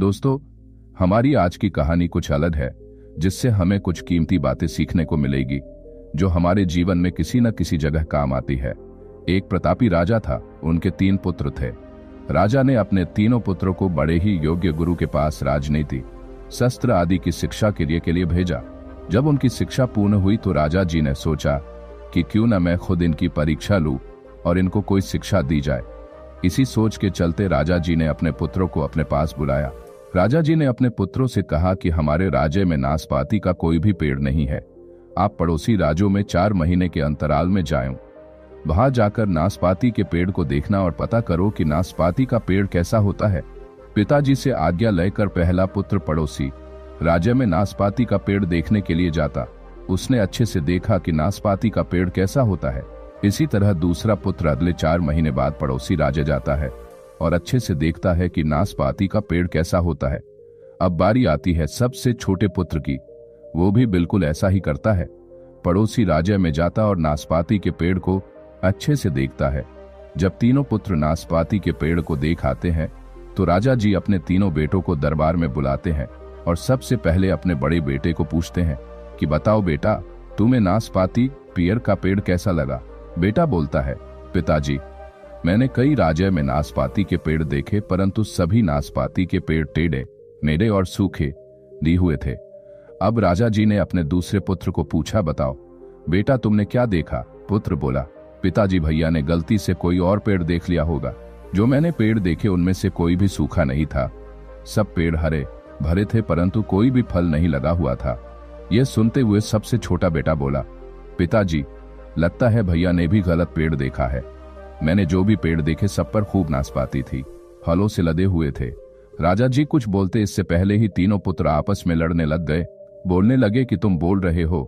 दोस्तों, हमारी आज की कहानी कुछ अलग है, जिससे हमें कुछ कीमती बातें सीखने को मिलेगी जो हमारे जीवन में किसी न किसी जगह काम आती है। एक प्रतापी राजा था। उनके 3 पुत्र थे। राजा ने अपने तीनों पुत्रों को बड़े ही योग्य गुरु के पास राजनीति, शस्त्र आदि की शिक्षा के लिए भेजा। जब उनकी शिक्षा पूर्ण हुई तो राजा जी ने सोचा कि क्यों न मैं खुद इनकी परीक्षा लूं और इनको कोई शिक्षा दी जाए। इसी सोच के चलते राजा जी ने अपने पुत्रों को अपने पास बुलाया। राजा जी ने अपने पुत्रों से कहा कि हमारे राज्य में नाशपाती का कोई भी पेड़ नहीं है। आप पड़ोसी राज्यों में 4 महीने के अंतराल में जाएं। वहां जाकर नाशपाती के पेड़ को देखना और पता करो कि नाशपाती का पेड़ कैसा होता है। पिताजी से आज्ञा लेकर पहला पुत्र पड़ोसी राज्य में नाशपाती का पेड़ देखने के लिए जाता। उसने अच्छे से देखा कि नाशपाती का पेड़ कैसा होता है। इसी तरह दूसरा पुत्र अगले 4 महीने बाद पड़ोसी राज्य जाता है और अच्छे से देखता है कि नाशपाती का पेड़ कैसा होता है। अब बारी आती है सबसे छोटे पुत्र की। वो भी बिल्कुल ऐसा ही करता है। पड़ोसी राज्य में जाता और नाशपाती के पेड़ को अच्छे से देखता है। जब तीनों पुत्र नाशपाती के पेड़ को देख आते हैं तो राजा जी अपने तीनों बेटों को दरबार में बुलाते हैं और सबसे पहले अपने बड़े बेटे को पूछते हैं कि बताओ बेटा, तुम्हें नाशपाती पेड़ का पेड़ कैसा लगा। बेटा बोलता है, पिताजी, मैंने कई राज्य में नाशपाती के पेड़ देखे, परंतु सभी नाशपाती के पेड़ टेढ़े मेढ़े और सूखे दी हुए थे। अब राजा जी ने अपने दूसरे पुत्र को पूछा, बताओ बेटा, तुमने क्या देखा। पुत्र बोला, पिताजी, भैया ने गलती से कोई और पेड़ देख लिया होगा। जो मैंने पेड़ देखे उनमें से कोई भी सूखा नहीं था। सब पेड़ हरे भरे थे, परंतु कोई भी फल नहीं लगा हुआ था। यह सुनते हुए सबसे छोटा बेटा बोला, पिताजी, लगता है भैया ने भी गलत पेड़ देखा है। मैंने जो भी पेड़ देखे सब पर खूब नाशपाती थी, फलों से लदे हुए थे। राजा जी कुछ बोलते इससे पहले ही तीनों पुत्र आपस में लड़ने लग गए। बोलने लगे कि तुम बोल रहे हो।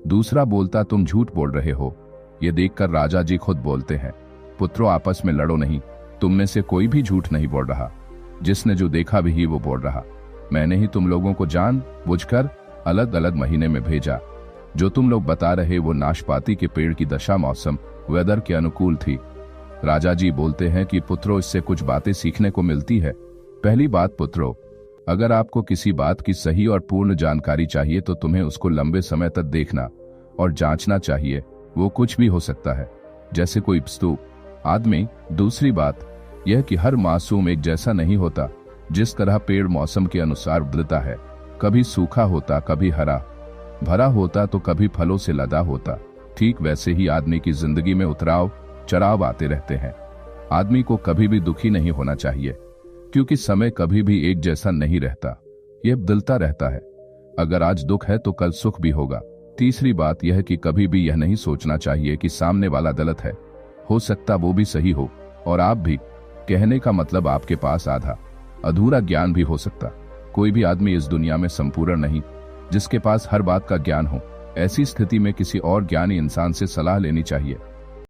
दूसरा बोलता, तुम झूठ बोल रहे हो। ये देखकर राजा जी खुद बोलते हैं, पुत्रों, आपस में लड़ो नहीं। तुम में से कोई भी झूठ नहीं बोल रहा। जिसने जो देखा भी वो बोल रहा। मैंने ही तुम लोगों को जान बुझकर अलग अलग महीने में भेजा। जो तुम लोग बता रहे वो नाशपाती के पेड़ की दशा मौसम वेदर के अनुकूल थी। राजा जी बोलते हैं कि पुत्रों, इससे कुछ बातें सीखने को मिलती है। पहली बात, पुत्रों, अगर आपको किसी बात की सही और पूर्ण जानकारी चाहिए तो तुम्हें उसको लंबे समय तक देखना और जांचना चाहिए। वो कुछ भी हो सकता है, जैसे कोई वस्तु, आदमी। दूसरी बात यह कि हर मासूम एक जैसा नहीं होता। जिस तरह पेड़ मौसम के अनुसार बदलता है, कभी सूखा होता, कभी हरा भरा होता, तो कभी फलों से लदा होता, ठीक वैसे ही आदमी की जिंदगी में उतराव चढ़ाव आते रहते हैं। आदमी को कभी भी दुखी नहीं होना चाहिए, क्योंकि समय कभी भी एक जैसा नहीं रहता, यह बदलता रहता है। अगर आज दुख है तो कल सुख भी होगा। तीसरी बात यह कि कभी भी यह नहीं सोचना चाहिए कि सामने वाला गलत है। हो सकता वो भी सही हो और आप भी। कहने का मतलब आपके पास आधा अधूरा ज्ञान भी हो सकता। कोई भी आदमी इस दुनिया में संपूर्ण नहीं जिसके पास हर बात का ज्ञान हो। ऐसी स्थिति में किसी और ज्ञानी इंसान से सलाह लेनी चाहिए।